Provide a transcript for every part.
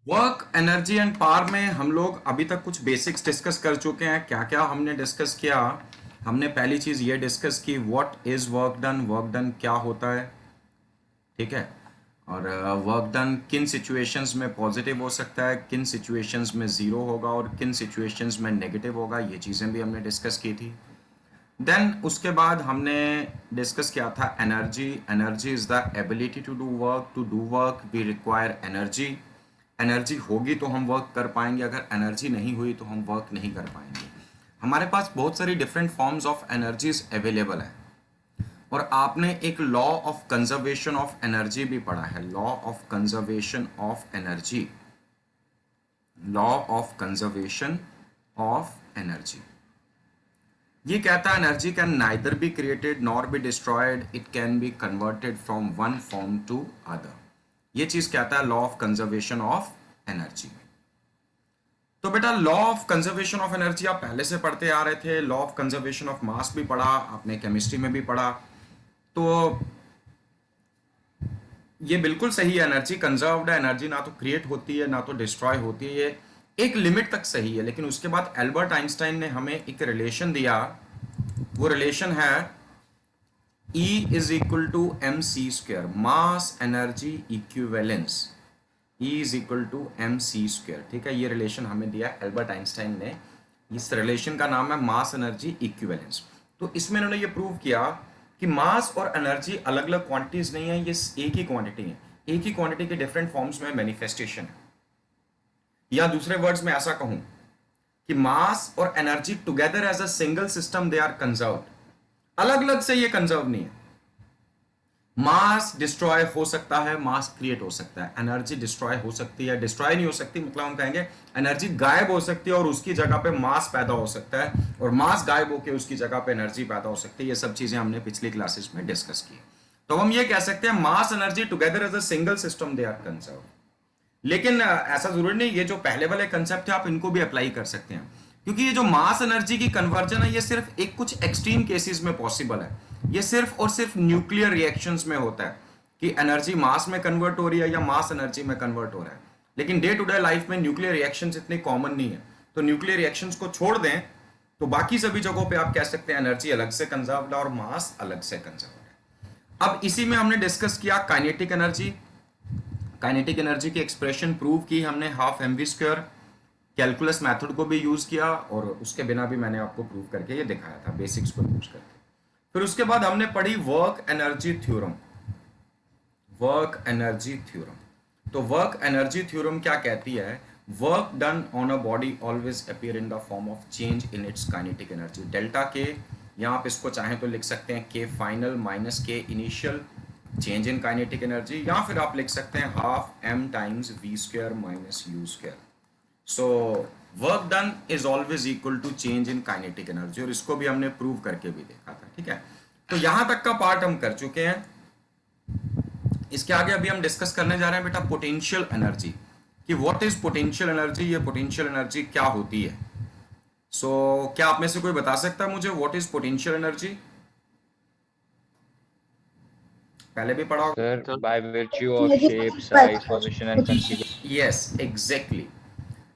Work energy and power में हम लोग अभी तक कुछ बेसिक्स डिस्कस कर चुके हैं। क्या क्या हमने डिस्कस किया? हमने पहली चीज ये डिस्कस की, व्हाट इज वर्क डन क्या होता है, ठीक है। और वर्क डन किन सिचुएशंस में पॉजिटिव हो सकता है, किन सिचुएशंस में जीरो होगा और किन सिचुएशंस में नेगेटिव होगा, ये चीजें भी हमने डिस्कस की थी। देन उसके बाद हमने डिस्कस किया था energy. Energy is the ability to do work we require energy. Energy होगी तो हम वर्क कर पाएंगे, अगर एनर्जी नहीं हुई तो हम वर्क नहीं कर पाएंगे। हमारे पास बहुत सारी different forms of energies available है। और आपने एक law of conservation of energy भी पढ़ा है, law of conservation of energy, law of conservation of energy. ये कहता है energy can neither be created nor be destroyed, it can be converted from one form to other. ये चीज कहता है law of conservation of energy. तो बेटा law of conservation of energy आप पहले से पढ़ते आ रहे थे, law of conservation of mass भी पढ़ा आपने, केमिस्ट्री में भी पढ़ा। तो ये बिल्कुल सही है, एनर्जी कंजर्व्ड है, एनर्जी ना तो क्रिएट होती है ना तो डिस्ट्रॉय होती है, ये एक लिमिट तक सही है। लेकिन उसके बाद एल्बर्ट आइंस्टाइन ने हमें एक रिलेशन दिया, वो रिलेशन है E is equal to m c square, mass energy equivalence, E is equal to m c square, ठीक है। ये रिलेशन हमें दिया एल्बर्ट आइंस्टाइन ने, इस रिलेशन का नाम है मास एनर्जी इक्विवेलेंस। तो इसमें इन्होंने ये प्रूव किया कि मास और एनर्जी अलग अलग क्वांटिटीज नहीं है, ये एक ही क्वांटिटी है, एक ही क्वांटिटी के डिफरेंट फॉर्म्स में मैनिफेस्टेशन है। या दूसरे वर्ड्स में ऐसा कहूं कि मास और energy together as a single system they are conserved, अलग अलग से ये कंजर्व नहीं है। मास डिस्ट्रॉय हो सकता है, मास क्रिएट हो सकता है, एनर्जी डिस्ट्रॉय हो सकती है, डिस्ट्रॉय नहीं हो सकती, मतलब हम कहेंगे एनर्जी गायब हो सकती है और उसकी जगह पे मास पैदा हो सकता है, और मास गायब होकर उसकी जगह पे एनर्जी पैदा हो सकती है। ये सब चीजें हमने पिछली क्लासेस में डिस्कस की। तो हम ये कह सकते हैं mass energy together as a single system they are conserve. लेकिन ऐसा जरूरी नहीं, ये जो पहले वाले कंसेप्ट है आप इनको भी अप्लाई कर सकते हैं, क्योंकि ये जो मास एनर्जी की कन्वर्जन है ये सिर्फ एक कुछ एक्सट्रीम केसेस में पॉसिबल है। ये सिर्फ और सिर्फ न्यूक्लियर रिएक्शंस में होता है कि एनर्जी मास में कन्वर्ट हो रही है या मास एनर्जी में कन्वर्ट हो रहा है। लेकिन डे टू डे लाइफ में न्यूक्लियर रिएक्शंस इतनी कॉमन नहीं है, तो न्यूक्लियर रिएक्शंस को छोड़ दें तो बाकी सभी जगहों पे आप कह सकते हैं एनर्जी अलग से कंजर्व्ड है और मास अलग से कंजर्व्ड है। अब इसी में हमने डिस्कस किया काइनेटिक एनर्जी। काइनेटिक एनर्जी की एक्सप्रेशन प्रूव की हमने, half m v square. Calculus method को भी यूज किया और उसके बिना भी मैंने आपको प्रूव करके ये दिखाया था, बेसिक्स को यूज करके। फिर उसके बाद हमने पढ़ी work energy theorem, work energy theorem. तो वर्क एनर्जी थ्योरम क्या कहती है? Work done on a body always appear in the form of change in its kinetic energy, delta के, यहाँ आप इसको चाहें तो लिख सकते हैं K final minus K initial, change in kinetic energy, या फिर आप लिख सकते हैं half m times v square minus u square. So work done is always equal to change in kinetic energy, और इसको भी हमने प्रूव करके भी देखा था, ठीक है। तो यहां तक का पार्ट हम कर चुके हैं। इसके आगे अभी हम डिस्कस करने जा रहे हैं बेटा पोटेंशियल एनर्जी, कि व्हाट इज पोटेंशियल एनर्जी, ये पोटेंशियल एनर्जी क्या होती है। सो क्या आप में से कोई बता सकता है मुझे व्हाट इज पोटेंशियल एनर्जी? पहले भी पढ़ा होगा। Sir, by virtue of shape, size, position, and configuration. Yes exactly,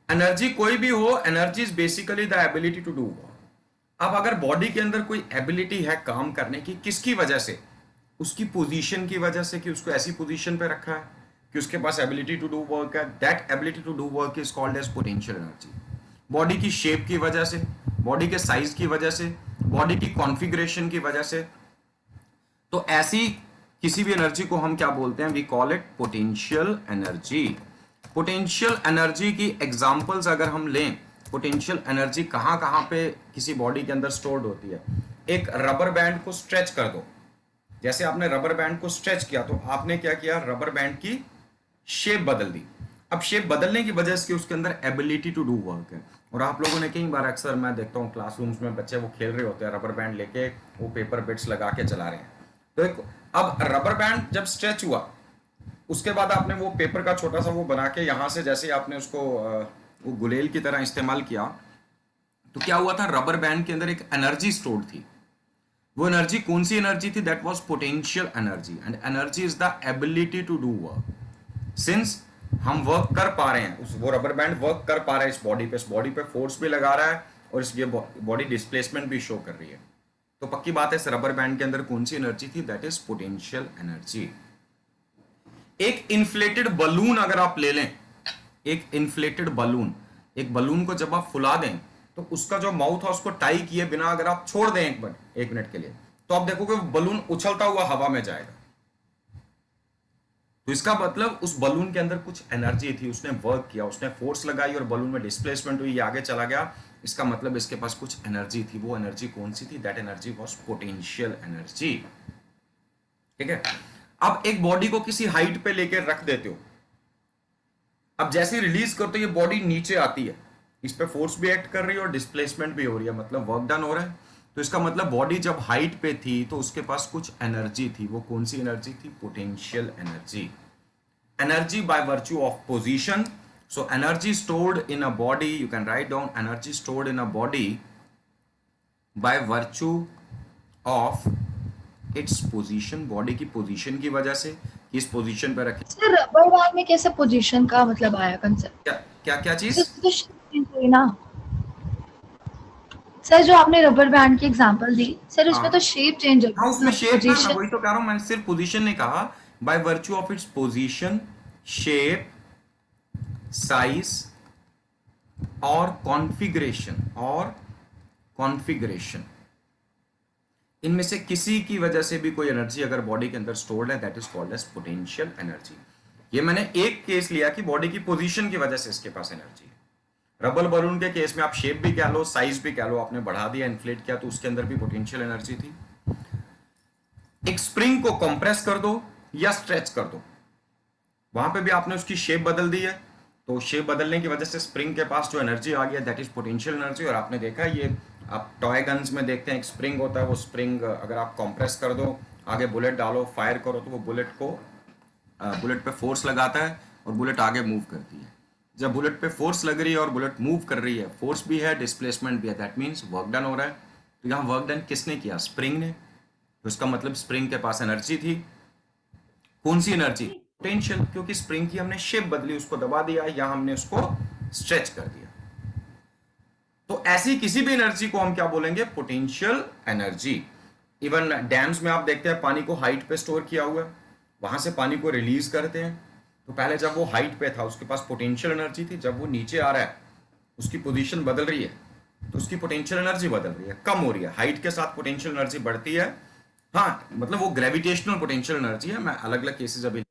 energy कोई भी हो, energy is basically the ability to do work. अब अगर बॉडी के अंदर कोई एबिलिटी है काम करने की, किसकी वजह से? उसकी पोजीशन की वजह से, कि उसको ऐसी पोजीशन पे रखा है कि उसके पास एबिलिटी टू डू वर्क है, that ability to do work is called as potential energy. Body की शेप की वजह से, बॉडी के साइज की वजह से, बॉडी की कॉन्फ़िगरेशन की वजह से, तो ऐसी किसी भी एनर्जी को हम क्या बोलते हैं? We call it potential energy. Potential energy की एग्जांपल्स अगर हम लें, पोटेंशियल एनर्जी कहां कहां पे किसी बॉडी के अंदर स्टोर्ड होती है? एक रबर बैंड को स्ट्रेच कर दो, जैसे आपने रबर बैंड को स्ट्रेच किया तो आपने क्या किया? रबर बैंड की शेप बदल दी। अब शेप बदलने की वजह से उसके अंदर एबिलिटी टू डू वर्क है। और आप लोगों ने कई बार, अक्सर मैं देखता हूँ क्लासरूम्स में बच्चे वो खेल रहे होते हैं, रबर बैंड लेके वो पेपर बिट्स लगा के चला रहे हैं। तो एक, अब रबर बैंड जब स्ट्रेच हुआ उसके बाद आपने वो पेपर का छोटा सा वो बना के यहां से जैसे आपने उसको वो गुलेल की तरह इस्तेमाल किया, तो क्या हुआ था? रबर बैंड के अंदर एक एनर्जी स्टोर्ड थी। वो एनर्जी कौन सी एनर्जी थी? That was potential energy, and energy is the ability to do work. Since हम वर्क कर पा रहे हैं, उस वो रबर बैंड वर्क कर पा रहा है इस बॉडी पे फोर्स भी लगा रहा है और इस ये बॉडी डिस्प्लेसमेंट भी शो कर रही है। तो पक्की बात है इस रबर बैंड के अंदर कौन सी एनर्जी थी, दैट इज पोटेंशियल एनर्जी। एक इन्फ्लेटेड बलून अगर आप ले लें, एक इन्फ्लेटेड बलून, एक बलून को जब आप फुला दें तो उसका जो माउथ है उसको टाई किए बिना अगर आप छोड़ दें एक मिनट के लिए, तो आप देखोगे बलून उछलता हुआ हवा में जाएगा। तो इसका मतलब उस बलून के अंदर कुछ एनर्जी थी, उसने वर्क किया, उसने फोर्स लगाई और बलून में डिस्प्लेसमेंट हुई, ये आगे चला गया। इसका मतलब इसके पास कुछ एनर्जी थी। वो एनर्जी कौन सी थी, that energy was potential energy. ठीक है। अब एक बॉडी को किसी हाइट पे लेकर रख देते हो, अब जैसे ही रिलीज करते हो ये बॉडी नीचे आती है, इस पे फोर्स भी एक्ट कर रही है और डिस्प्लेसमेंट भी हो रही है, मतलब वर्क डन हो रहा है। तो इसका मतलब बॉडी जब हाइट पे थी तो उसके पास कुछ एनर्जी थी। वो कौन सी एनर्जी थी, potential energy. Energy by virtue of position. So energy stored in a body, you can write down energy stored in a body by virtue of its position, body की पोजीशन की वजह से, किस पोजीशन पे रखे। Sir rubber band में कैसे position का मतलब आया कंसेप्ट? क्या क्या क्या चीज? तो चेंज हुई ना सर, जो आपने रबर बैंड की एग्जांपल दी सर, उसमें हाँ तो शेप चेंज हो हाँ, उसमें शेप ना, मैं पोजीशन। वही तो कह रहा हूं, मैंने सिर्फ पोजीशन नहीं कहा। Bye virtue of its position, shape, size और कॉन्फ़िगरेशन, इनमें से किसी की वजह से भी कोई एनर्जी अगर बॉडी के अंदर स्टोर्ड है, that is called as potential energy. ये मैंने एक केस लिया कि बॉडी की पोजीशन की वजह से इसके पास एनर्जी है। रबर बलून के केस में आप शेप भी कह लो, साइज भी कह लो, आपने बढ़ा दिया, इन्फ्लेट किया, तो उसके अंदर भी पोटेंशियल एनर्जी थी। एक स्प्रिंग को कंप्रेस कर दो या स्ट्रेच कर दो, वहां पे भी आपने उसकी शेप बदल दी है, तो शेप बदलने की वजह से स्प्रिंग के पास जो एनर्जी आ गया दैट इज पोटेंशियल एनर्जी। और आपने देखा ये आप टॉय गन्स में देखते हैं, एक स्प्रिंग होता है, वो स्प्रिंग अगर आप कंप्रेस कर दो, आगे बुलेट डालो, फायर करो, तो वो बुलेट पे फोर्स लगाता है और बुलेट आगे मूव करती है। जब बुलेट पे फोर्स लग रही है और बुलेट मूव कर रही है, फोर्स भी है, डिस्प्लेसमेंट भी है, दैट मीन्स वर्क डन हो रहा है। तो यहाँ वर्क डन किसने किया, स्प्रिंग ने। तो इसका मतलब स्प्रिंग के पास एनर्जी थी। कौन सी एनर्जी, पोटेंशियल, क्योंकि स्प्रिंग की हमने शेप बदली, उसको दबा दिया या हमने उसको स्ट्रेच कर दिया। तो ऐसी किसी भी एनर्जी को हम क्या बोलेंगे, पोटेंशियल एनर्जी। इवन डैम्स में आप देखते हैं पानी को हाइट पे स्टोर किया हुआ है, वहां से पानी को रिलीज करते हैं। तो पहले जब वो हाइट पे था उसके पास पोटेंशियल एनर्जी थी, जब वो नीचे आ रहा है उसकी पोजीशन बदल रही है तो उसकी पोटेंशियल एनर्जी बदल रही है, कम हो रही है। हाइट के साथ पोटेंशियल एनर्जी बढ़ती है, हाँ, मतलब वो ग्रेविटेशनल पोटेंशियल एनर्जी है। मैं अलग अलग केसेस अभी,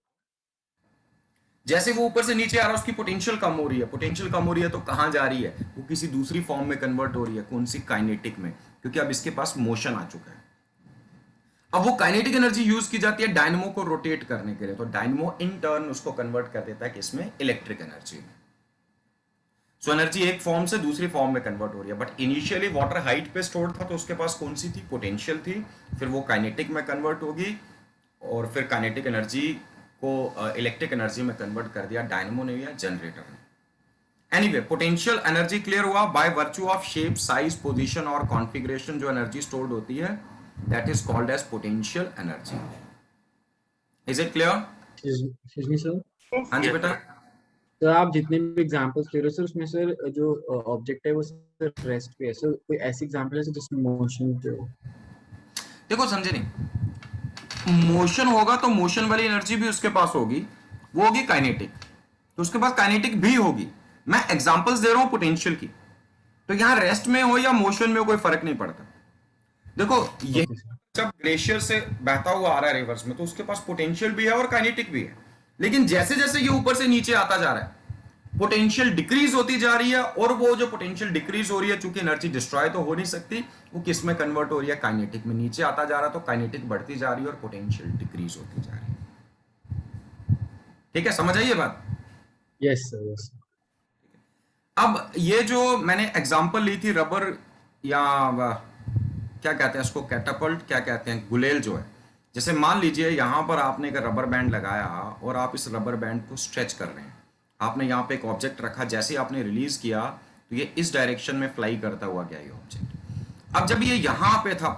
जैसे वो ऊपर से नीचे आ रहा है उसकी पोटेंशियल कम हो रही है, पोटेंशियल कम हो रही है तो कहां जा रही है, वो किसी दूसरी फॉर्म में कन्वर्ट हो रही है, कौन सी, काइनेटिक में, क्योंकि अब इसके पास मोशन आ चुका है। अब वो काइनेटिक एनर्जी यूज की जाती है डायनमो को रोटेट करने के लिए, तो डायनमो इन टर्न उसको कन्वर्ट कर देता है किसमें, इलेक्ट्रिक एनर्जी में। सो एनर्जी एक फॉर्म से दूसरी फॉर्म में कन्वर्ट हो रही है, बट इनिशियली वाटर हाइट पे स्टोर्ड था तो उसके पास कौन सी थी, पोटेंशियल थी। फिर वो काइनेटिक में कन्वर्ट होगी और फिर काइनेटिक एनर्जी को इलेक्ट्रिक एनर्जी में कन्वर्ट कर दिया डायनमो ने या जनरेटर ने। एनीवे, पोटेंशियल एनर्जी क्लियर हुआ। By virtue of shape, size, position और कॉन्फ़िगरेशन जो एनर्जी स्टोर्ड होती है that is called as potential energy. Is it clear? Excuse me, sir. हाँ जी बेटा। तो आप जितने भी एग्जांपल्स ले रहे हो सर, उसमें सर जो ऑब्जेक्ट है वो सर रेस्ट पे है, सर कोई ऐसी एग्जांपल है सर जिसमें मोशन पे हो? देखो समझे नहीं, मोशन होगा तो मोशन वाली एनर्जी भी उसके पास होगी, वो होगी काइनेटिक, तो उसके पास काइनेटिक भी होगी। मैं एग्जांपल्स दे रहा हूं पोटेंशियल की, तो यहां रेस्ट में हो या मोशन में हो कोई फर्क नहीं पड़ता। देखो ये जब ग्लेशियर से बहता हुआ आ रहा है रिवर्स में, तो उसके पास पोटेंशियल भी है और काइनेटिक भी है, लेकिन जैसे जैसे ये ऊपर से नीचे आता जा रहा है पोटेंशियल डिक्रीज होती जा रही है, और वो जो पोटेंशियल डिक्रीज हो रही है, चूंकि एनर्जी डिस्ट्रॉय तो हो नहीं सकती, वो किस में कन्वर्ट हो रही है, काइनेटिक में। नीचे आता जा रहा है तो काइनेटिक बढ़ती जा रही है और पोटेंशियल डिक्रीज होती जा रही है। ठीक है, समझ आइए बात? Yes sir, yes. अब ये जो मैंने एग्जांपल ली थी रबर, या क्या कहते हैं उसको, कैटापल्ट, क्या कहते हैं, गुलेल जो है, जैसे मान लीजिए यहां पर आपने एक रबर बैंड लगाया और आप इस रबर बैंड को स्ट्रेच कर रहे हैं, आपने यहाँ पे एक ऑब्जेक्ट रखा, जैसे आपने रिलीज किया तो ये इस डायरेक्शन में फ्लाई करता हुआ गया ये ऑब्जेक्ट। अब जब ये यहाँ पे था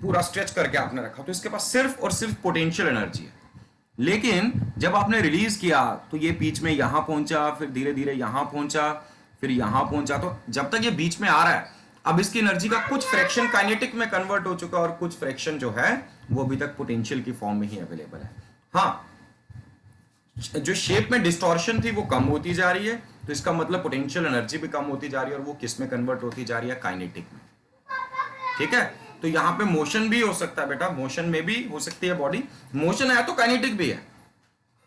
पूरा स्ट्रेच करके आपने रखा, तो इसके पास सिर्फ और सिर्फ पोटेंशियल एनर्जी है, लेकिन जब आपने रिलीज किया तो ये बीच में यहां पहुंचा, फिर धीरे धीरे यहां पहुंचा, फिर यहां पहुंचा। तो जब तक ये बीच में आ रहा है, अब इसकी एनर्जी का कुछ फ्रैक्शन काइनेटिक में कन्वर्ट हो चुका है और कुछ फ्रैक्शन जो है वो अभी तक पोटेंशियल की फॉर्म में ही अवेलेबल है। हाँ, जो शेप में डिस्टॉर्शन थी वो कम होती जा रही है, तो इसका मतलब पोटेंशियल एनर्जी भी कम होती जा रही है, और वो किस में कन्वर्ट होती जा रही है? काइनेटिक में। ठीक है, तो यहां पे मोशन भी हो सकता है बेटा, मोशन में भी हो सकती है बॉडी, मोशन है तो काइनेटिक भी है,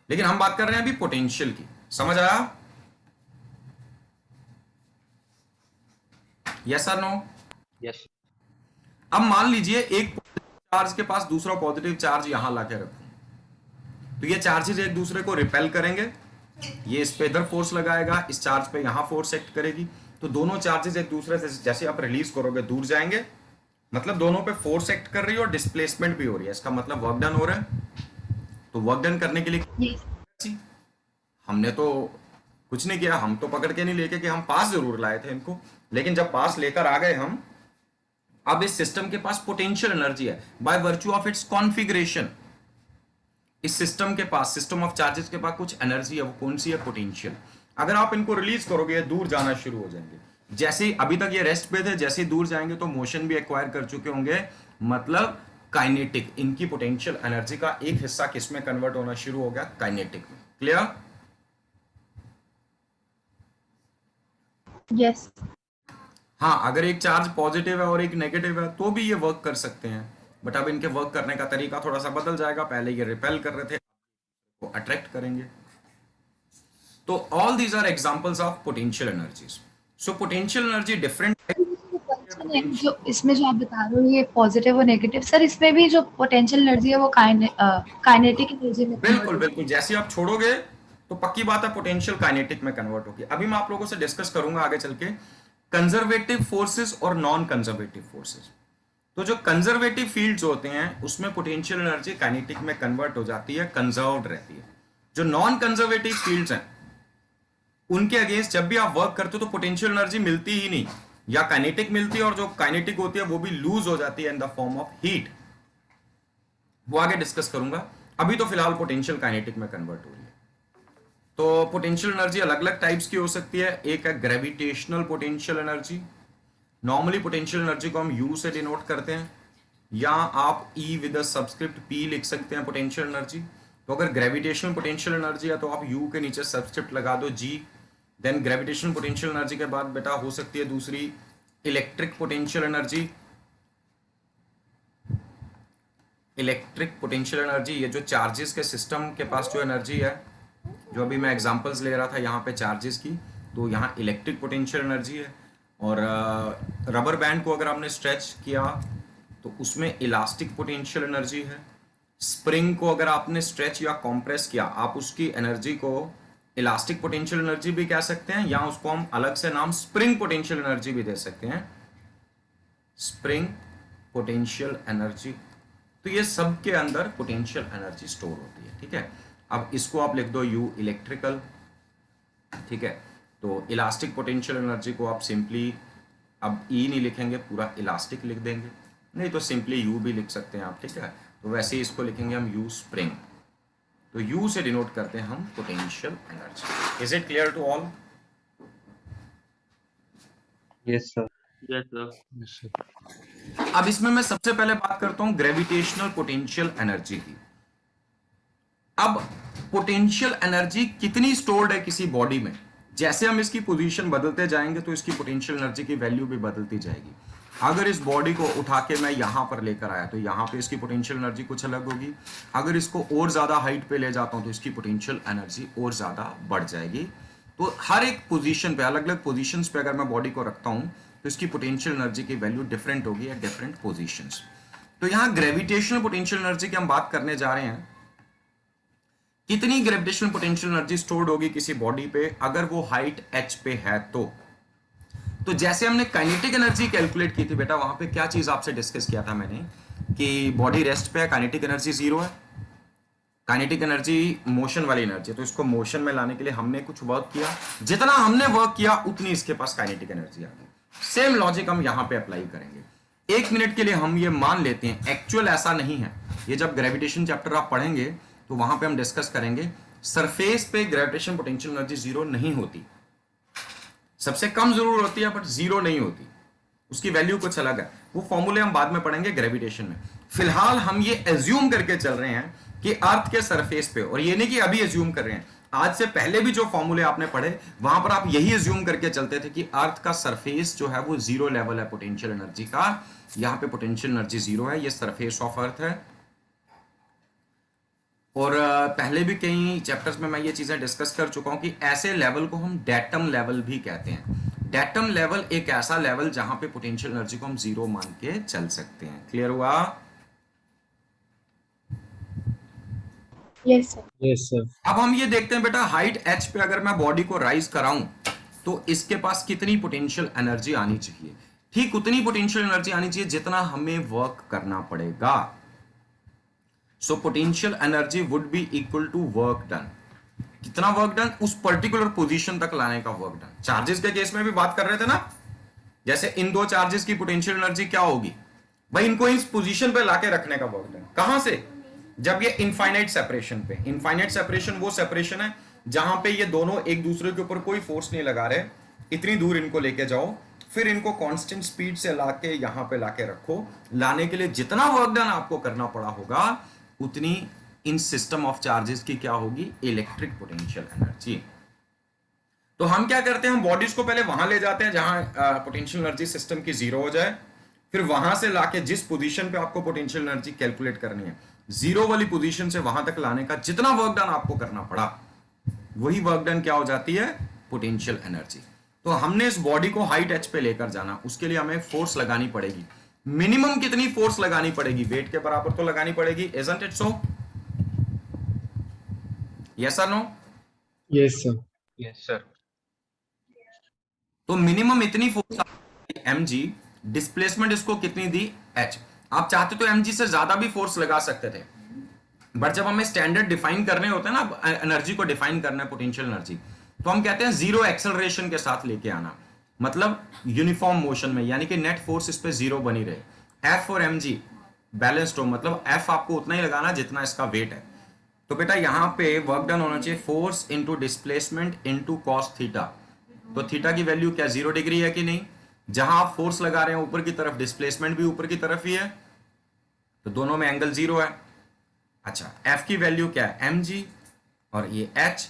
लेकिन हम बात कर रहे हैं अभी पोटेंशियल की। समझ आया? यस और नो? यस। अब मान लीजिए एक चार्ज के पास दूसरा पॉजिटिव चार्ज यहां लाके रखो, तो ये चार्जेस एक दूसरे को रिपेल करेंगे, ये इस पे इधर फोर्स लगाएगा, इस चार्ज पे यहां फोर्स एक्ट करेगी, तो दोनों चार्जेस एक दूसरे से जैसे आप रिलीज करोगे दूर जाएंगे, मतलब दोनों पे फोर्स एक्ट कर रही है और डिस्प्लेसमेंट भी हो रही है, इसका मतलब वर्क डन हो रहा है। तो वर्क डन करने के लिए Yes. हमने तो कुछ नहीं किया, हम तो पकड़ के नहीं लेके कि हम पास जरूर लाए थे इनको, लेकिन जब पास लेकर आ गए हम, अब इस सिस्टम के पास पोटेंशियल एनर्जी है bye virtue of its configuration. इस सिस्टम के पास, सिस्टम ऑफ चार्जेस के पास कुछ एनर्जी है, वो कौन सी है? पोटेंशियल। अगर आप इनको रिलीज करोगे दूर जाना शुरू हो जाएंगे, जैसे ही अभी तक ये रेस्ट पे थे, जैसे ही दूर जाएंगे तो मोशन भी एक्वायर कर चुके होंगे, मतलब काइनेटिक। इनकी पोटेंशियल एनर्जी का एक हिस्सा किस में कन्वर्ट होना शुरू हो गया? काइनेटिक में। क्लियर? Yes. हाँ, अगर एक चार्ज पॉजिटिव है और एक नेगेटिव है तो भी ये वर्क कर सकते हैं, बट अब इनके वर्क करने का तरीका थोड़ा सा बदल जाएगा। पहले ये रिपेल कर रहे थे, वो अट्रैक्ट करेंगे। तो all these are examples of potential energies. So potential energy different जो इसमें जो आप बता रहे हो ये पॉजिटिव और नेगेटिव, सर इसमें भी जो पोटेंशियल एनर्जी है वो काइनेटिक एनर्जी में बिल्कुल बिल्कुल, जैसे आप छोड़ोगे तो पक्की बात है पोटेंशियल काइनेटिक में कन्वर्ट होगी। अभी मैं आप लोगों से डिस्कस करूंगा आगे चल के कंजर्वेटिव फोर्सेस और नॉन कंजर्वेटिव फोर्सेस। तो जो कंजर्वेटिव फील्ड्स होते हैं उसमें पोटेंशियल एनर्जी काइनेटिक में कन्वर्ट हो जाती है, कंजर्व्ड रहती है। जो नॉन कंजर्वेटिव फील्ड्स हैं उनके अगेंस्ट जब भी आप वर्क करते हो तो पोटेंशियल एनर्जी मिलती ही नहीं, या काइनेटिक मिलती है, और जो काइनेटिक होती है वो भी लूज हो जाती है in the form of heat. वो आगे डिस्कस करूंगा, अभी तो फिलहाल पोटेंशियल काइनेटिक में कन्वर्ट हो रही है। तो पोटेंशियल एनर्जी अलग अलग टाइप्स की हो सकती है। एक है gravitational potential energy. Normally potential energy को हम यू से डिनोट करते हैं, या आप ई विद सब्सक्रिप्ट पी लिख सकते हैं पोटेंशियल एनर्जी। तो अगर ग्रेविटेशनल पोटेंशियल एनर्जी है तो आप यू के नीचे सब्सक्रिप्ट लगा दो जी। देन ग्रेविटेशनल पोटेंशियल एनर्जी के बाद बेटा हो सकती है दूसरी electric potential energy. Electric potential energy, ये जो चार्जेस के सिस्टम के पास जो एनर्जी है, जो अभी मैं एग्जांपल्स ले रहा था यहाँ पे चार्जेस की, तो यहाँ इलेक्ट्रिक पोटेंशियल एनर्जी है। और रबर बैंड को अगर आपने स्ट्रेच किया तो उसमें इलास्टिक पोटेंशियल एनर्जी है। स्प्रिंग को अगर आपने स्ट्रेच या कॉम्प्रेस किया, आप उसकी एनर्जी को इलास्टिक पोटेंशियल एनर्जी भी कह सकते हैं, या उसको हम अलग से नाम स्प्रिंग पोटेंशियल एनर्जी भी दे सकते हैं, स्प्रिंग पोटेंशियल एनर्जी। तो ये सब के अंदर पोटेंशियल एनर्जी स्टोर होती है। ठीक है, अब इसको आप लिख दो यू इलेक्ट्रिकल। ठीक है, तो इलास्टिक पोटेंशियल एनर्जी को आप सिंपली, अब ई नहीं लिखेंगे, पूरा इलास्टिक लिख देंगे, नहीं तो सिंपली यू भी लिख सकते हैं आप। ठीक है, तो वैसे ही इसको लिखेंगे हम यू स्प्रिंग। तो यू से डिनोट करते हैं हम potential energy. Is it clear to all? Yes sir. Yes, sir. अब इसमें मैं सबसे पहले बात करता हूं ग्रेविटेशनल पोटेंशियल एनर्जी की। अब पोटेंशियल एनर्जी कितनी स्टोर्ड है किसी बॉडी में, जैसे हम इसकी पोजीशन बदलते जाएंगे तो इसकी पोटेंशियल एनर्जी की वैल्यू भी बदलती जाएगी। अगर इस बॉडी को उठा के मैं यहां पर लेकर आया तो यहां पे इसकी पोटेंशियल एनर्जी कुछ अलग होगी। अगर इसको और ज्यादा हाइट पे ले जाता हूं तो इसकी पोटेंशियल एनर्जी और ज्यादा बढ़ जाएगी। तो हर एक पोजीशन पे, अलग अलग पोजीशंस पे अगर मैं बॉडी को रखता हूं तो इसकी पोटेंशियल एनर्जी की वैल्यू डिफरेंट होगी एट डिफरेंट पोजीशंस। तो यहां ग्रेविटेशनल पोटेंशियल एनर्जी की हम बात करने जा रहे हैं। कितनी ग्रेविटेशनल पोटेंशियल एनर्जी स्टोर्ड होगी किसी बॉडी पे अगर वो हाइट h पे है तो जैसे हमने काइनेटिक एनर्जी कैलकुलेट की थी बेटा, वहां पे क्या चीज आपसे डिस्कस किया था मैंने कि बॉडी रेस्ट पे है, काइनेटिक एनर्जी 0 है। काइनेटिक एनर्जी मोशन वाली एनर्जी है, तो इसको मोशन में लाने के लिए हमने कुछ वर्क किया, जितना हमने वर्क किया उतनी इसके पास काइनेटिक एनर्जी आ गई। सेम लॉजिक हम यहां पे अप्लाई करेंगे। एक मिनट के लिए हम ये मान लेते हैं, एक्चुअल ऐसा नहीं है। ये जब ग्रेविटेशन चैप्टर आप पढ़ेंगे तो वहां पे हम डिस्कस करेंगे। सरफेस पे ग्रेविटेशन पोटेंशियल एनर्जी जीरो नहीं होती, सबसे कम जरूर होती है बट जीरो नहीं होती, उसकी वैल्यू कुछ अलग है। वो फॉर्मूले हम बाद में पढ़ेंगे ग्रेविटेशन में। फिलहाल हम ये एज्यूम करके चल रहे हैं कि अर्थ के सरफेस पे, और ये नहीं कि अभी एज्यूम कर रहे हैं, आज से पहले भी जो फॉर्मूले आपने पढ़े वहां पर आप यही एज्यूम करके चलते थे कि अर्थ का सरफेस जो है वो जीरो लेवल है पोटेंशियल एनर्जी का। यहां पे पोटेंशियल एनर्जी जीरो है, ये सरफेस ऑफ अर्थ है। और पहले भी कई चैप्टर्स में मैं ये चीजें डिस्कस कर चुका हूं कि ऐसे लेवल को हम डेटम लेवल भी कहते हैं। डेटम लेवल एक ऐसा लेवल जहां पे पोटेंशियल एनर्जी को हम जीरो मान के चल सकते हैं। क्लियर हुआ? Yes sir. Yes sir. अब हम ये देखते हैं बेटा, हाइट h पे अगर मैं बॉडी को राइज कराऊं तो इसके पास कितनी पोटेंशियल एनर्जी आनी चाहिए? ठीक उतनी पोटेंशियल एनर्जी आनी चाहिए जितना हमें वर्क करना पड़ेगा। So potential energy would be equal to work done. कितना वर्क डन? उस पर्टिकुलर पोजीशन तक लाने का वर्क डन। चार्जेस के केस में भी बात कर रहे थे ना, जैसे इन दो चार्जेस की पोटेंशियल एनर्जी क्या होगी भाई, इनको इस पोजीशन पे लाके रखने का वर्क डन। कहां से? जब ये इनफाइनाइट सेपरेशन पे, इनफाइनाइट सेपरेशन वो सेपरेशन है जहां पे ये दोनों एक दूसरे के ऊपर कोई फोर्स नहीं लगा रहे, इतनी दूर इनको लेके जाओ, फिर इनको कांस्टेंट स्पीड से लाके यहां पे लाके रखो। लाने के लिए जितना वर्क डन आपको करना पड़ा होगा उतनी इन सिस्टम ऑफ चार्जेस की क्या होगी? Electric potential energy. तो हम क्या करते हैं, हम बॉडीज को पहले वहां ले जाते हैं जहां पोटेंशियल एनर्जी सिस्टम की जीरो हो जाए, फिर वहां से लाके जिस पोजीशन पे आपको पोटेंशियल एनर्जी कैलकुलेट करनी है, जीरो वाली पोजीशन से वहां तक लाने का जितना वर्क डन आपको करना पड़ा, वही वर्क डन क्या हो जाती है? Potential energy. तो हमने इस बॉडी को हाइट h पे लेकर जाना, उसके लिए हमें फोर्स लगानी पड़ेगी। मिनिमम कितनी फोर्स लगानी पड़ेगी? वेट के बराबर तो लगानी पड़ेगी, इजंट इट सो? यस और no? Yes sir. Yes, sir. तो मिनिमम इतनी फोर्स mg, डिस्प्लेसमेंट इसको कितनी दी? h। आप चाहते तो mg से ज्यादा भी फोर्स लगा सकते थे, बट जब हमें स्टैंडर्ड डिफाइन करने होते हैं ना, एनर्जी को डिफाइन करना है पोटेंशियल एनर्जी, तो हम कहते हैं जीरो एक्सेलरेशन के साथ लेके आना, मतलब यूनिफॉर्म मोशन में, यानी कि नेट फोर्स इस पे जीरो बनी रहे। F और mg बैलेंस्ड हो, मतलब F आपको उतना ही लगाना जितना इसका वेट है। तो बेटा यहां पे वर्क डन होना चाहिए force into displacement into cos theta. तो थीटा की वैल्यू क्या 0 डिग्री है कि नहीं? जहां आप फोर्स लगा रहे हैं ऊपर की तरफ, डिस्प्लेसमेंट भी ऊपर की तरफ ही है, तो दोनों में एंगल 0 है। अच्छा, F की वैल्यू क्या है? mg, और ये h,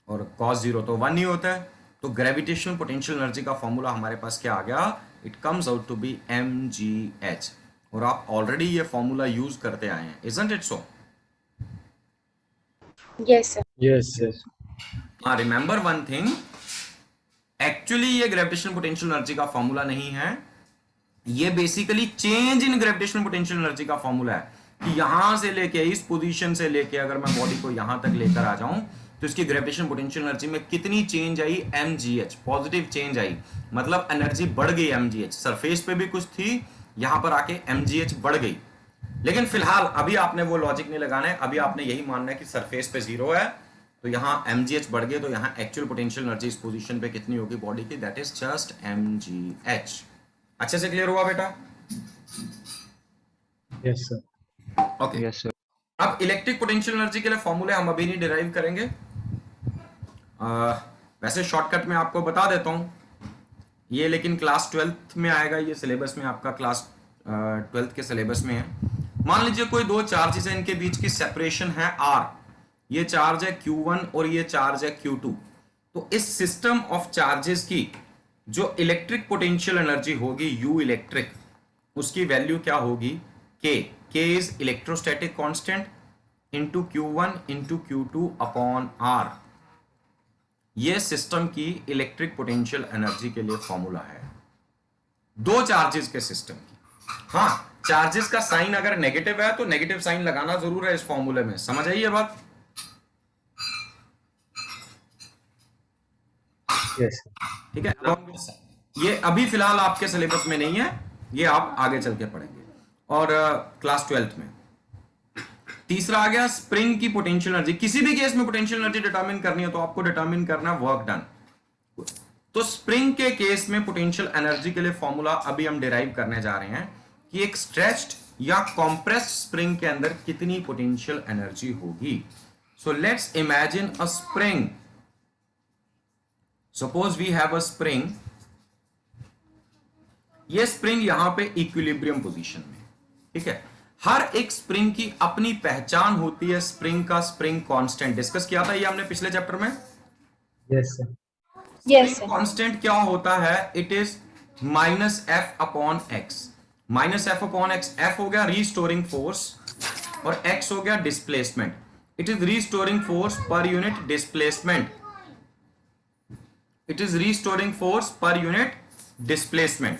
और cos 0 तो 1 ही होता है। तो ग्रेविटेशनल पोटेंशियल एनर्जी का फॉर्मूला हमारे पास क्या आ गया? It comes out to be mgh। और आप ऑलरेडी ये फॉर्मूला यूज करते आए हैं, isn't it so? Yes sir. Yes sir. हाँ, रिमेंबर वन थिंग, एक्चुअली ये ग्रेविटेशनल पोटेंशियल एनर्जी का फॉर्मूला नहीं है, ये basically change in gravitational potential energy का फॉर्मूला है कि यहां से लेके इस पोजीशन से लेके अगर मैं बॉडी को यहां तक लेकर आ जाऊं तो इसकी ग्रेविटेशनल पोटेंशियल एनर्जी में कितनी चेंज आई? mgh, पॉजिटिव चेंज आई, मतलब एनर्जी बढ़ गई mgh। सरफेस पे भी कुछ थी, यहां पर आके mgh बढ़ गई। लेकिन फिलहाल अभी आपने वो लॉजिक नहीं लगाना है, अभी आपने यही मानना है कि सरफेस पे जीरो है, तो यहां mgh बढ़ गए, तो यहां एक्चुअल पोटेंशियल एनर्जी इस पोजीशन पे कितनी होगी बॉडी की? That is just mgh। अच्छे से क्लियर हुआ बेटा? Yes sir. Okay. Yes, sir. अब इलेक्ट्रिक पोटेंशियल एनर्जी के लिए फॉर्मूले हम अभी नहीं डिराइव करेंगे। वैसे शॉर्टकट में आपको बता देता हूं ये, लेकिन क्लास 12th में आएगा, ये सिलेबस में आपका क्लास 12th के सिलेबस में है। मान लीजिए कोई दो चार्जेस है, इनके बीच की सेपरेशन है r, ये चार्ज है q1 और ये चार्ज है q2। तो इस सिस्टम ऑफ चार्जेस की जो इलेक्ट्रिक पोटेंशियल एनर्जी होगी U इलेक्ट्रिक, उसकी वैल्यू क्या होगी? K is electrostatic constant into Q1 into Q2 upon R। ये सिस्टम की इलेक्ट्रिक पोटेंशियल एनर्जी के लिए फॉर्मूला है दो चार्जेस के सिस्टम की। हाँ, चार्जेस का साइन अगर नेगेटिव है तो नेगेटिव साइन लगाना जरूर है इस फॉर्मूले में, समझ आई ये बात? यस। ठीक है, ये अभी फिलहाल आपके सिलेबस में नहीं है, ये आप आगे चल के पढ़ेंगे और क्लास 12th में। तीसरा आ गया स्प्रिंग की पोटेंशियल एनर्जी। किसी भी केस में पोटेंशियल एनर्जी डिटरमिन करनी है तो आपको डिटरमिन करना वर्क डन। तो स्प्रिंग के केस में पोटेंशियल एनर्जी के लिए फॉर्मूला अभी हम डिराइव करने जा रहे हैं कि एक स्ट्रेच्ड या कॉम्प्रेस्ड स्प्रिंग के अंदर कितनी पोटेंशियल एनर्जी होगी। So let's imagine a spring, suppose we have a spring, ये स्प्रिंग यहां पे इक्विलिब्रियम पोजीशन में, ठीक है। हर एक स्प्रिंग की अपनी पहचान होती है, स्प्रिंग का स्प्रिंग कांस्टेंट डिस्कस किया था ये हमने पिछले चैप्टर में। Yes sir. Yes, spring sir. Constant क्या होता है, it is minus F upon x. Minus F upon x, F हो गया रीस्टोरिंग फोर्स और एक्स हो गया displacement. It is restoring force per unit displacement, it is restoring force per unit displacement.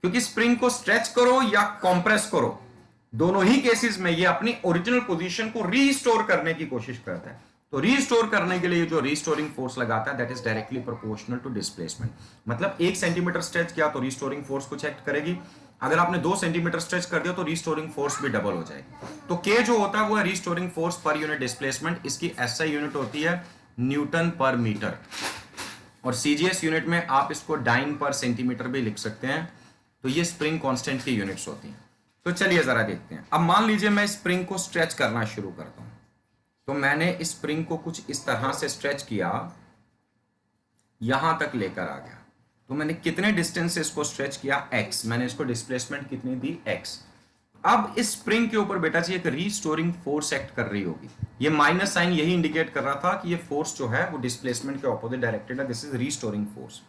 क्योंकि spring को स्ट्रेच करो या compress करो, दोनों ही केसेस में ये अपनी ओरिजिनल पोजीशन को रीस्टोर करने की कोशिश करता है। तो रीस्टोर करने के लिए जो रीस्टोरिंग फोर्स लगाता है that is directly proportional to displacement. मतलब 1 सेंटीमीटर स्ट्रेच किया तो रीस्टोरिंग फोर्स कुछ एक्ट करेगी, अगर आपने 2 सेंटीमीटर स्ट्रेच कर दिया तो रीस्टोरिंग फोर्स भी डबल हो जाएगी। तो के जो होता है वो है restoring force per unit displacement. इसकी एसआई यूनिट होती है न्यूटन पर मीटर, और सीजीएस यूनिट में आप इसको डाइन पर सेंटीमीटर भी लिख सकते हैं। तो ये स्प्रिंग कांस्टेंट की यूनिट्स होती हैं। तो चलिए जरा देखते हैं। अब मान लीजिए मैं स्प्रिंग को स्ट्रेच करना शुरू करता हूं, तो मैंने इस स्प्रिंग को कुछ इस तरह से स्ट्रेच किया, यहां तक लेकर आ गया। तो मैंने कितने डिस्टेंस से इसको स्ट्रेच किया, x। मैंने इसको डिस्प्लेसमेंट कितनी दी, x। अब इस स्प्रिंग के ऊपर बेटा जी एक रीस्टोरिंग फोर्स एक्ट कर रही होगी। ये माइनस साइन यही इंडिकेट कर रहा था कि ये फोर्स जो है वो डिस्प्लेसमेंट के ऑपोजिट डायरेक्टेड है, दिस इज रीस्टोरिंग फोर्स।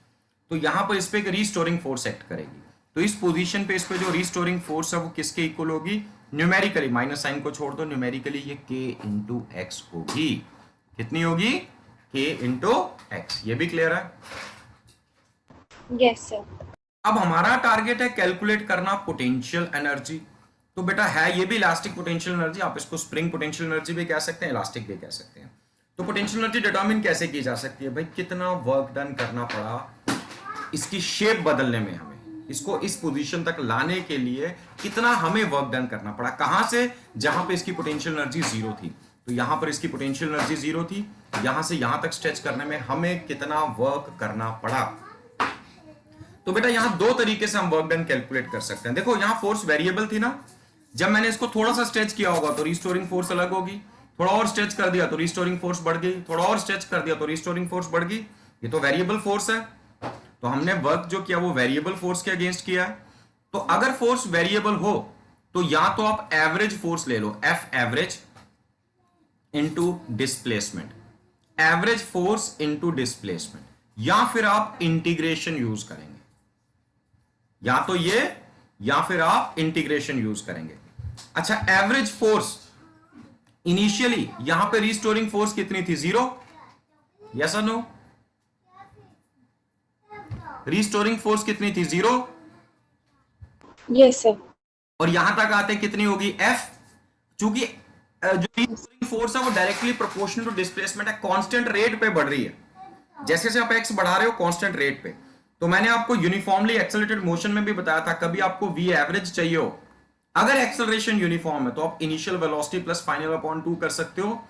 तो यहां पर इस पे एक रीस्टोरिंग फोर्स एक्ट करेगी। तो इस पोजीशन पे इस पे जो रीस्टोरिंग फोर्स है वो किसके इक्वल होगी, न्यूमेरिकली, माइनस साइन को छोड़ दो, न्यूमेरिकली ये k इंटू एक्स होगी। कितनी होगी, k इंटू एक्स। ये भी क्लियर है। Yes, sir. अब हमारा टारगेट है कैलकुलेट करना पोटेंशियल एनर्जी। तो बेटा है ये भी इलास्टिक पोटेंशियल एनर्जी, आप इसको स्प्रिंग पोटेंशियल एनर्जी भी कह सकते हैं, इलास्टिक भी कह सकते हैं। तो पोटेंशियल एनर्जी डिटरमिन कैसे की जा सकती है भाई, कितना वर्क डन करना पड़ा इसकी शेप बदलने में, हमें इसको इस पोजीशन तक लाने के लिए कितना हमें वर्क डन करना पड़ा। कहां से, जहां पे इसकी पोटेंशियल एनर्जी 0 थी। तो यहां पर इसकी पोटेंशियल एनर्जी 0 थी, यहां से यहां तक स्ट्रेच करने में हमें कितना वर्क करना पड़ा। तो बेटा यहां 2 तरीके से हम वर्क डन कैलकुलेट कर सकते हैं। देखो यहां फोर्स वेरिएबल थी ना, जब मैंने इसको थोड़ा सा स्ट्रेच किया होगा तो रीस्टोरिंग फोर्स अलग होगी, थोड़ा और स्ट्रेच कर दिया तो रीस्टोरिंग फोर्स बढ़ गई, थोड़ा और स्ट्रेच कर दिया तो रीस्टोरिंग फोर्स बढ़ गई। ये तो वेरिएबल फोर्स है, तो हमने वर्क जो किया वो वेरिएबल फोर्स के अगेंस्ट किया है। तो अगर फोर्स वेरिएबल हो तो या तो आप एवरेज फोर्स ले लो, F average into displacement, average force into displacement, या फिर आप इंटीग्रेशन यूज करेंगे, या तो ये या फिर आप इंटीग्रेशन यूज करेंगे। अच्छा, एवरेज फोर्स इनिशियली यहां पे रीस्टोरिंग फोर्स कितनी थी, 0, यस और नो। रीस्टोरिंग फोर्स कितनी थी, 0। Yes, sir. और यहां तक आते कितनी होगी, एफ। चूंकि जो रीस्टोरिंग फोर्स है वो डायरेक्टली प्रोपोर्शनल टू डिस्प्लेसमेंट है, कांस्टेंट रेट पे बढ़ रही है। जैसे जैसे आप एक्स बढ़ा रहे हो कांस्टेंट रेट पे। तो मैंने आपको यूनिफॉर्मली एक्सेलरेटेड मोशन में भी बताया था, कभी आपको वी एवरेज चाहिए हो, अगर एक्सेलरेशन यूनिफॉर्म है तो आप initial velocity plus final upon 2 कर सकते हो,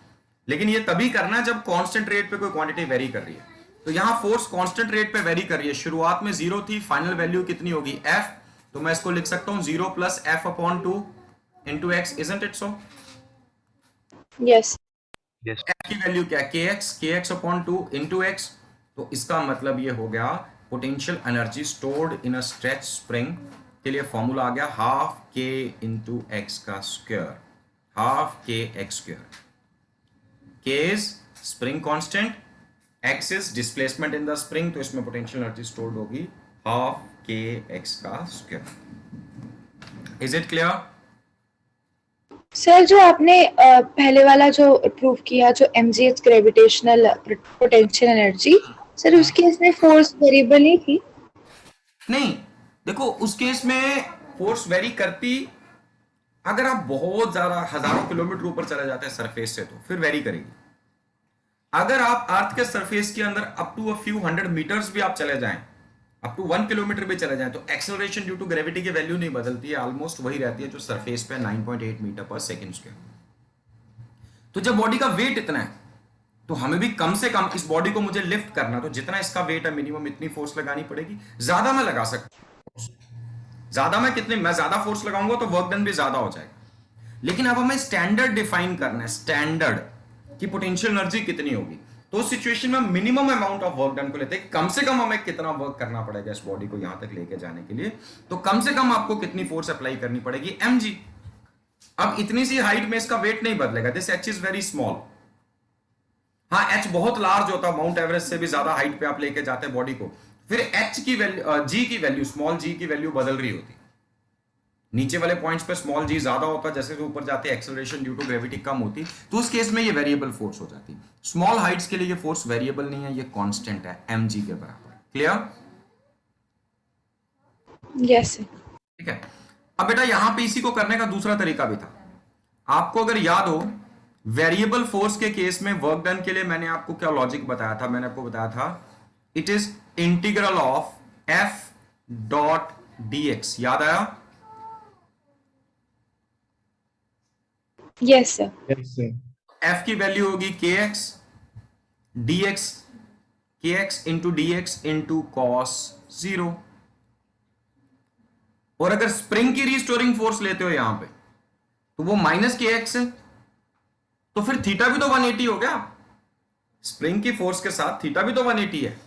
लेकिन ये तभी करना जब कांस्टेंट रेट पे कोई क्वांटिटी वेरी कर रही है। तो यहां फोर्स कांस्टेंट रेट पे वेरी कर रही है, शुरुआत में 0 थी, फाइनल वैल्यू कितनी होगी, एफ। तो मैं इसको लिख सकता हूं 0 plus F upon 2 into x, isn't it so. Yes. Yes. F की वैल्यू क्या है, के एक्स अपॉन 2 इंटू एक्स। तो इसका मतलब ये हो गया potential energy stored in a stretch spring के लिए फॉर्मूला आ गया हाफ के इंटू एक्स का square, half K x square. के is spring constant, x is displacement in the spring, तो इसमें पोटेंशियल एनर्जी स्टोर्ड होगी हाफ के एक्स का square. Is it clear? Sir जो आपने पहले वाला जो प्रूव किया, जो mgh gravitational potential energy, sir उसके इसमें फोर्स वेरिएबल ही थी? नहीं, देखो उस केस में फोर्स वेरी करती, अगर आप बहुत ज्यादा हजारों किलोमीटर ऊपर चले जाते हैं सरफेस से तो फिर वेरी करेगी। अगर आप अर्थ के सरफेस के अंदर up to a few 100 metres भी आप चले जाएं, अप टू 1 किलोमीटर भी चले जाएं, तो एक्सेलरेशन ड्यू टू ग्रेविटी की वैल्यू नहीं बदलती है, ऑलमोस्ट वही रहती है जो सरफेस पे 9.8 मीटर पर सेकंड स्क्वायर। तो जब बॉडी का वेट इतना है तो हमें भी कम से कम इस बॉडी को मुझे लिफ्ट करना, तो जितना इसका वेट है मिनिमम इतनी फोर्स लगानी पड़ेगी। ज्यादा मैं लगा सकता हूं, ज्यादा मैं ज्यादा फोर्स लगाऊंगा तो वर्क डन भी ज्यादा हो जाएगा। लेकिन अब हमें स्टैंडर्ड डिफाइन करना है, स्टैंडर्ड की पोटेंशियल एनर्जी कितनी होगी। तो उस सिचुएशन में minimum amount of work done को लेते हैं, कम से कम हमें कितना वर्क करना पड़ेगा इस बॉडी को यहां तक लेके जाने के लिए, तो कम से कम आपको कितनी फोर्स अप्लाई करनी पड़ेगी, mg। अब इतनी सी हाइट में इसका वेट नहीं बदलेगा, this h is very small. हाँ, h बहुत लार्ज होता है, माउंट एवरेस्ट से भी ज्यादा हाइट पे आप लेके जाते हैं बॉडी को, फिर h की वैल्यू, g की वैल्यू, स्मॉल g की वैल्यू बदल रही होती। नीचे वाले पॉइंट्स पे स्मॉल g ज्यादा होता, जैसे ऊपर जाते एक्सेलरेशन ड्यू टू ग्रेविटी कम होती, तो उस केस में ये वेरिएबल फोर्स हो जाती। स्मॉल हाइट्स के लिए ये फोर्स वेरिएबल नहीं है, ये कांस्टेंट है, mg के बराबर। क्लियर? Yes sir. ठीक है। अब बेटा यहां पे इसी को करने का दूसरा तरीका भी था। आपको अगर याद हो, वेरिएबल फोर्स के केस में वर्क डन के लिए मैंने आपको क्या लॉजिक बताया था, मैंने आपको बताया था it is integral of f dot dx। याद आया? Yes sir. Yes, sir. f की वैल्यू होगी kx dx, kx into dx into cos 0। और अगर स्प्रिंग की रिस्टोरिंग फोर्स लेते हो यहां पे, तो वो माइनस kx है, तो फिर थीटा भी तो 180 हो गया। स्प्रिंग की फोर्स के साथ थीटा भी तो 180 है।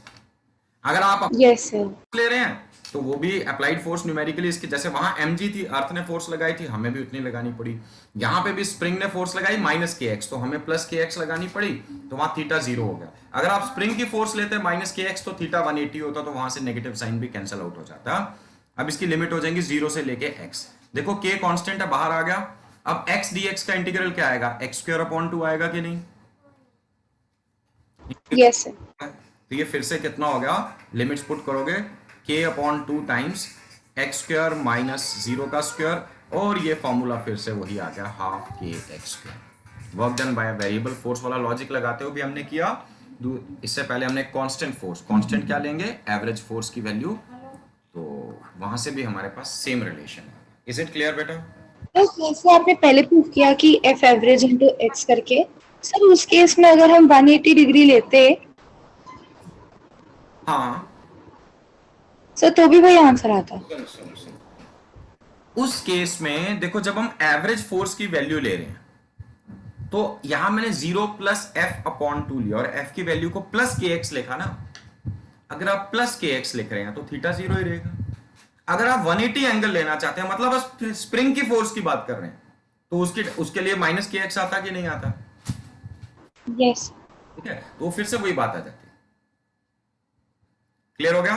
अगर आप यस सर। ले रहे हैं तो वो भी अप्लाइड फोर्स न्यूमेरिकली इसके, जैसे वहां mg थी, अर्थ ने फोर्स लगाई थी, हमें भी उतनी लगानी पड़ी। यहां पे भी स्प्रिंग ने फोर्स लगाई माइनस kx, तो हमें प्लस kx लगानी पड़ी, तो वहां थीटा 0 हो गया। अगर आप स्प्रिंग की फोर्स लेते माइनस kx, तो थीटा 180 होता, तो वहां से नेगेटिव साइन भी कैंसिल आउट हो जाता। अब इसकी लिमिट हो जाएंगी 0 से लेके x। देखो k कांस्टेंट है, बाहर आ गया। अब x dx का इंटीग्रल क्या आएगा, x²/2 आएगा कि नहीं? Yes sir. तो ये फिर से कितना हो गया, लिमिट्स पुट करोगे k/2 टाइम्स x² माइनस 0 का स्क्वायर, और ये फॉर्मूला फिर से वही आ गया, half kx²। Work done by variable force वाला लॉजिक लगाते हुए भी हमने किया। इससे पहले हमने कांस्टेंट फोर्स, कांस्टेंट क्या लेंगे, एवरेज फोर्स की वैल्यू, तो वहां से भी हमारे पास सेम रिलेशन है। इज इट क्लियर बेटा? जैसे आपने पहले प्रूव किया कि एफ एवरेज इंटू एक्स करके, सर उस केस में अगर हम 180 डिग्री लेते हाँ, सर तो भी वही आंसर आता। उस केस में देखो, जब हम एवरेज फोर्स की वैल्यू ले रहे हैं, तो यहां मैंने 0 प्लस f/2 लिया, और f की वैल्यू को प्लस kx लिखा ना। अगर आप प्लस kx लिख रहे हैं तो थीटा 0 ही रहेगा। अगर आप 180 एंगल लेना चाहते हैं, मतलब बस स्प्रिंग की फोर्स की बात कर रहे हैं, तो उसके लिए माइनस kx आता कि नहीं आता? यस। ठीक है, तो फिर से वही बात आ जाती है। क्लियर हो गया?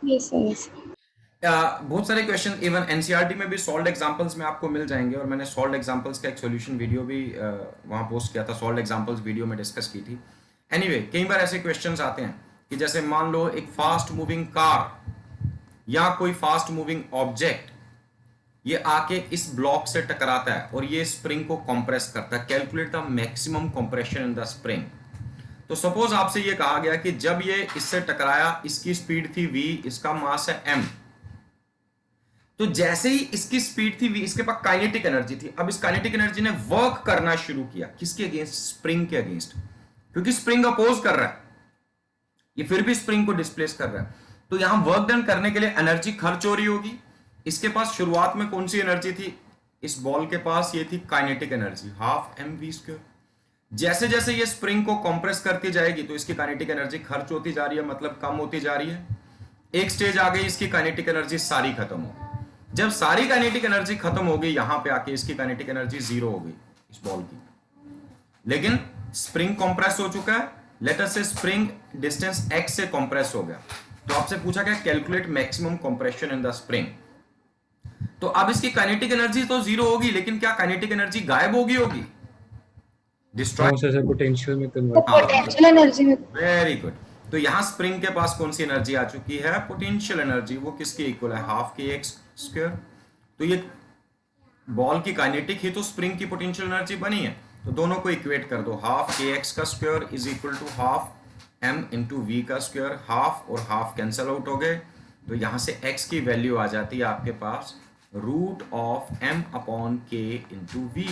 Yes sir. यस। बहुत सारे क्वेश्चन इवन एनसीईआरटी में भी सॉल्व्ड एग्जांपल्स में आपको मिल जाएंगे, और मैंने सॉल्व्ड एग्जांपल्स का एक सॉल्यूशन वीडियो भी वहां पोस्ट किया था, सॉल्व्ड एग्जांपल्स वीडियो में डिस्कस की थी। एनीवे, कई बार ऐसे क्वेश्चंस आते हैं कि जैसे मान लो एक फास्ट मूविंग कार या कोई फास्ट मूविंग ऑब्जेक्ट ये आके इस ब्लॉक से टकराता है और ये स्प्रिंग को कंप्रेस करता है, calculate the maximum compression in the spring. तो सपोज आपसे ये कहा गया कि जब ये इससे टकराया, इसकी स्पीड थी v, इसका मास है m, तो जैसे ही इसकी स्पीड थी v, इसके पास काइनेटिक एनर्जी थी। अब इस काइनेटिक एनर्जी ने वर्क करना शुरू किया, किसके अगेंस्ट, स्प्रिंग के अगेंस्ट, क्योंकि स्प्रिंग अपोज कर रहा है, ये फिर भी स्प्रिंग को डिस्प्लेस कर रहा है। तो यहां वर्क डन करने के लिए एनर्जी खर्च हो रही होगी। इसके पास शुरुआत में कौन सी एनर्जी थी, इस बॉल के पास ये थी काइनेटिक एनर्जी, हाफ mv²। जैसे जैसे ये स्प्रिंग को कंप्रेस करती जाएगी तो इसकी काइनेटिक एनर्जी खर्च होती जा रही है, मतलब कम होती जा रही है। एक स्टेज आ गई, इसकी काइनेटिक एनर्जी सारी खत्म हो गई। जब सारी काइनेटिक एनर्जी खत्म हो गई, यहां पे आके इसकी काइनेटिक एनर्जी 0 हो गई इस बॉल की, लेकिन स्प्रिंग कंप्रेस हो चुका है। लेट अस से स्प्रिंग डिस्टेंस x से कंप्रेस हो गया, तो आपसे पूछा गया calculate maximum compression in the spring. तो अब इसकी काइनेटिक एनर्जी तो 0 होगी, लेकिन क्या काइनेटिक एनर्जी गायब होगी? डिस्ट्रॉय, सर पोटेंशियल में कन्वर्ट। पोटेंशियल एनर्जी में। Very good. तो यहां स्प्रिंग के पास कौन सी एनर्जी आ चुकी है, पोटेंशियल एनर्जी। वो किसके इक्वल है, हाफ kx²। तो ये बॉल की काइनेटिक ही तो स्प्रिंग की पोटेंशियल एनर्जी बनी है, तो दोनों को इक्वेट कर दो, half kx² is equal to half m into v का स्क्वायर। हाफ और हाफ कैंसल आउट हो गए, तो यहां से x की वैल्यू आ जाती है आपके पास √m/k इंटू v।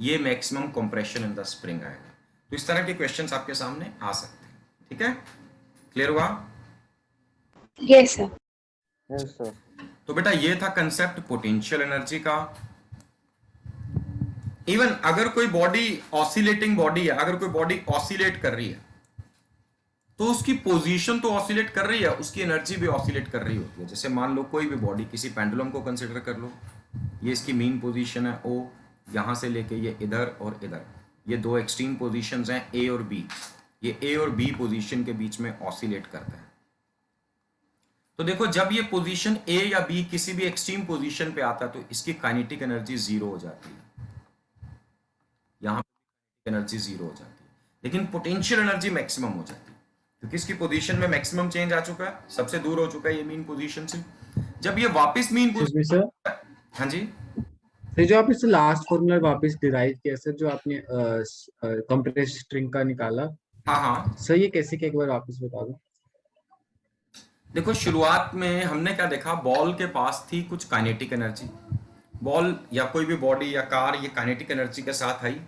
ये maximum compression in the spring आएगा। तो इस तरह के क्वेश्चंस आपके सामने आ सकते हैं। ठीक है, क्लियर हुआ? Yes sir. Yes, sir. तो बेटा ये था कंसेप्ट पोटेंशियल एनर्जी का। इवन अगर कोई बॉडी ऑसिलेटिंग बॉडी है, अगर कोई बॉडी ऑसिलेट कर रही है तो उसकी पोजीशन तो ऑसिलेट कर रही है, उसकी एनर्जी भी ऑसिलेट कर रही होती है। जैसे मान लो कोई भी बॉडी, किसी पेंडुलम को कंसिडर कर लो, ये इसकी मेन पोजीशन है ओ, यहां से लेके ये इधर और इधर, ये दो एक्सट्रीम पोजीशंस हैं ए और बी। ये ए और बी पोजीशन के बीच में ऑसिलेट करता है। तो देखो जब ये पोजीशन ए या बी किसी भी एक्सट्रीम पोजीशन पे आता है तो इसकी काइनेटिक एनर्जी जीरो हो जाती है, यहां पर एनर्जी जीरो हो जाती है, लेकिन पोटेंशियल एनर्जी मैक्सिमम हो जाती है क्योंकि इसकी पोजीशन में मैक्सिमम चेंज आ चुका है, सबसे दूर हो चुका है ये मीन पोजीशन से। जब ये वापस मीन इसमें सर, हाँ जी सर जो आप इससे लास्ट फॉर्मूला वापस डिराइव किया सर, जो आपने कंप्रेस्ड स्ट्रिंग का निकाला, हाँ हाँ सर ये कैसे किया, एक बार वापस बता दो। देखो शुरुआत में हमने क्या देखा, बॉल के पास थी कुछ काइनेटिक एनर्जी, बॉल या कोई भी बॉडी या कार ये काइनेटिक एनर्जी के साथ आई,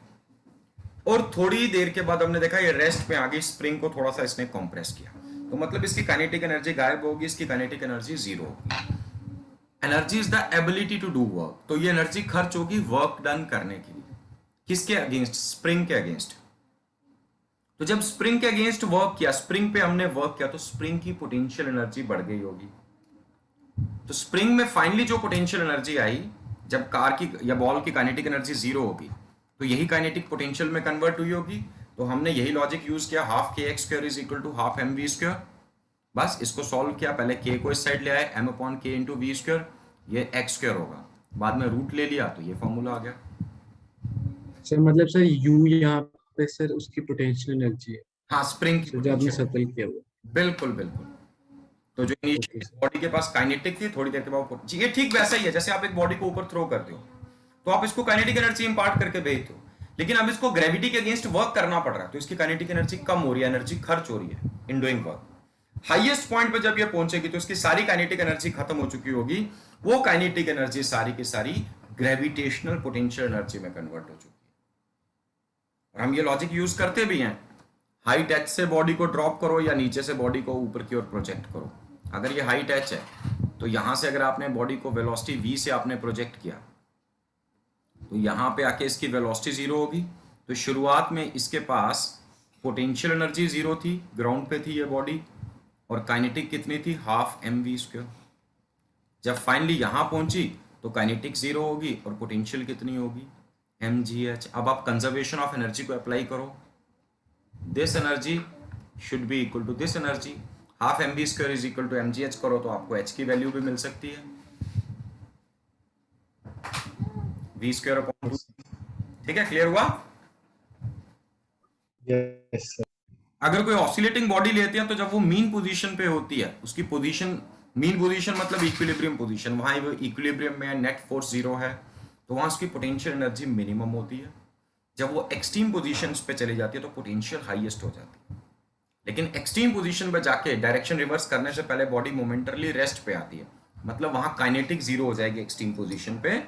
और थोड़ी देर के बाद हमने देखा ये रेस्ट पे आ गई, स्प्रिंग को थोड़ा सा इसने कंप्रेस किया, तो मतलब इसकी काइनेटिक एनर्जी गायब होगी, इसकी काइनेटिक एनर्जी जीरो होगी। Energy is the ability to do work, तो ये एनर्जी खर्च होगी वर्क डन करने के लिए, किसके अगेंस्ट, स्प्रिंग के अगेंस्ट। तो जब स्प्रिंग के अगेंस्ट वर्क किया, स्प्रिंग पे हमने वर्क किया, तो स्प्रिंग की पोटेंशियल एनर्जी बढ़ गई होगी। तो स्प्रिंग में फाइनली जो पोटेंशियल एनर्जी आई, जब कार की या बॉल की काइनेटिक एनर्जी जीरो होगी तो यही काइनेटिक पोटेंशियल में कन्वर्ट हुई होगी। तो हमने यही लॉजिक यूज किया, half K x square is equal to half m v square. बस इसको सॉल्व किया, पहले के को इस साइड ले आए, एम अपॉन के इंटू वी स्क्वायर, ये एक्स स्क्वायर होगा, बाद में रूट ले लिया तो ये फॉर्मूला आ गया। सर मतलब सर यू यहाँ पे सर उसकी पोटेंशियल एनर्जी है, हाँ स्प्रिंग की सर जो आपने पोटेंशियल, सर्कल किया हुआ। बिल्कुल बिल्कुल। तो जो ओके इनिशियल सर, बॉडी के पास काइनेटिक थी, थोड़ी देर के बाद ये ठीक वैसा ही है जैसे आप एक बॉडी को ऊपर थ्रो करते हो तो आप इसको काइनेटिक एनर्जी इंपार्ट करके भेजते हो, लेकिन अब इसको ग्रेविटी के अगेंस्ट वर्क करना पड़ रहा है तो इसकी काइनेटिक एनर्जी कम हो रही है, एनर्जी खर्च हो रही है in doing work. Highest point पे जब ये पहुंचेगी तो इसकी सारी काइनेटिक एनर्जी खत्म हो चुकी होगी, वो काइनेटिक एनर्जी सारी की सारी ग्रेविटेशनल पोटेंशियल एनर्जी में कन्वर्ट हो चुकी है। और हम ये लॉजिक यूज करते भी हैं, हाइट एच से बॉडी को ड्रॉप करो या नीचे से बॉडी को ऊपर की ओर प्रोजेक्ट करो। अगर ये हाइट एच है तो यहां से अगर आपने बॉडी को वेलोसिटी वी से आपने प्रोजेक्ट किया तो यहां पे आके इसकी वेलोसिटी जीरो होगी। तो शुरुआत में इसके पास पोटेंशियल एनर्जी जीरो थी, ग्राउंड पे थी ये बॉडी, और काइनेटिक कितनी थी, हाफ एम वी स्क्वायर। जब फाइनली यहां पहुंची तो काइनेटिक जीरो होगी और पोटेंशियल कितनी होगी, एम जी एच। अब आप कंजर्वेशन ऑफ एनर्जी को अप्लाई करो, this energy should be equal to this energy, half m v square is equal to m g h करो तो आपको एच की वैल्यू भी मिल सकती है, वी स्क्वायर अपॉन 2। ठीक है, क्लियर हुआ। Yes sir. अगर कोई ऑसिलेटिंग बॉडी लेते हैं तो जब वो मीन पोजीशन पे होती है, उसकी पोजीशन, मीन पोजीशन मतलब इक्विलिब्रियम पोजीशन, वहां वो इक्विलिब्रियम में नेट फोर्स जीरो है तो वहां उसकी पोटेंशियल एनर्जी मिनिमम होती है। जब वो एक्सट्रीम पोजीशंस पे चली जाती है तो पोटेंशियल हाईएस्ट हो जाती है। लेकिन एक्सट्रीम पोजीशन पे जाके डायरेक्शन रिवर्स करने से पहले बॉडी मोमेंटरली रेस्ट पे आती है, मतलब वहां काइनेटिक जीरो हो जाएगी एक्सट्रीम पोजीशन पे,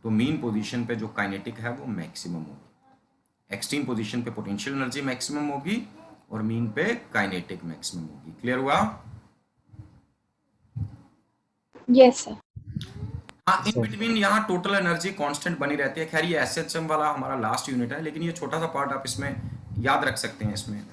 तो मीन पोजीशन पे जो काइनेटिक है वो मैक्सिमम होगी। एक्सट्रीम पोजीशन पे पोटेंशियल एनर्जी मैक्सिमम होगी और मीन पे काइनेटिक मैक्सिमम होगी। क्लियर हुआ। Yes sir. हाँ, इन बिटवीन यहाँ टोटल एनर्जी कांस्टेंट बनी रहती है। खैर ये एसएचएम वाला हमारा लास्ट यूनिट है, लेकिन ये छोटा सा पार्ट आप इसमें याद रख सकते हैं। इसमें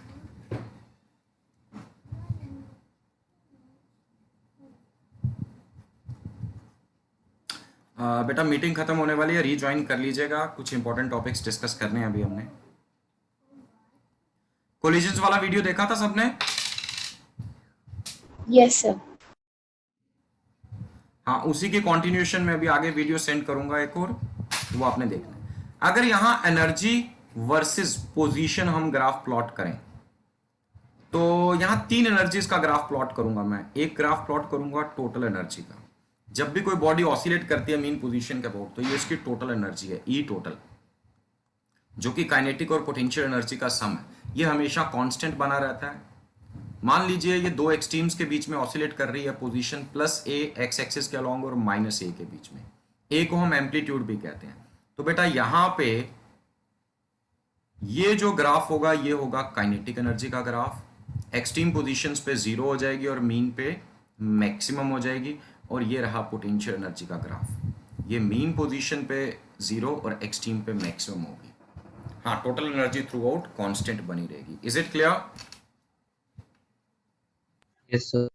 बेटा मीटिंग खत्म होने वाली है, रीज्वाइन कर लीजिएगा, कुछ इंपॉर्टेंट टॉपिक्स डिस्कस करने हैं अभी हमने। कोलिजन्स वाला वीडियो देखा था सबने? Yes sir. हाँ, उसी के कंटिन्यूएशन में अभी आगे वीडियो सेंड करूंगा एक और, वो आपने देखना है। अगर यहाँ एनर्जी वर्सेस पोजीशन हम ग्राफ प्लॉट करें तो यहाँ तीन एनर्जीज का ग्राफ प्लॉट करूंगा मैं। एक ग्राफ प्लॉट करूंगा टोटल एनर्जी का, जब भी कोई बॉडी ऑसिलेट करती है मीन पोजीशन के अबाउट तो ये इसकी टोटल एनर्जी है, ई टोटल, जो कि काइनेटिक और पोटेंशियल एनर्जी का सम है। ये हमेशा कांस्टेंट बना रहता है। मान लीजिए ये दो एक्सट्रीम्स के बीच में ऑसिलेट कर रही है पोजीशन, प्लस ए एक्स एक्सिस के अलॉन्ग और माइनस ए के बीच में। ए को हम एम्पलीट्यूड भी कहते हैं। तो बेटा यहां पे ये जो ग्राफ होगा ये होगा काइनेटिक एनर्जी का ग्राफ। एक्सट्रीम पोजीशंस पे जीरो हो जाएगी और मीन पे मैक्सिमम हो जाएगी, और ये रहा पोटेंशियल एनर्जी का ग्राफ। ये मीन पोजीशन पे 0 और एक्सट्रीम पे मैक्सिमम होगी। हाँ, total energy through out constant बनी रहेगी। Is it clear? Yes sir.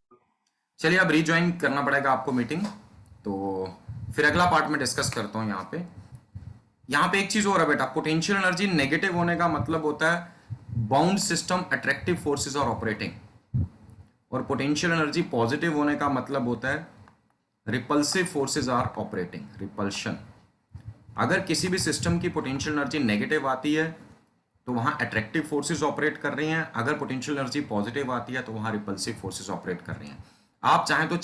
चलिए अब रीज्वाइन करना पड़ेगा आपको मीटिंग, तो फिर अगला पार्ट में डिस्कस करता हूँ। यहाँ पे एक चीज और है बेटा, पोटेंशियल एनर्जी नेगेटिव होने का मतलब होता है bound system attractive forces are operating, और पोटेंशियल एनर्जी पॉजिटिव होने का मतलब होता है repulsive forces are operating, repulsion. अगर किसी भी सिस्टम की पोटेंशियल एनर्जी नेगेटिव आती है तो वहां अट्रैक्टिव फोर्सेस ऑपरेट कर रही हैं, अगर पोटेंशियल एनर्जी पॉजिटिव आती है तो वहां रिपल्सिव फोर्सेस ऑपरेट कर रही हैं। आप चाहें तो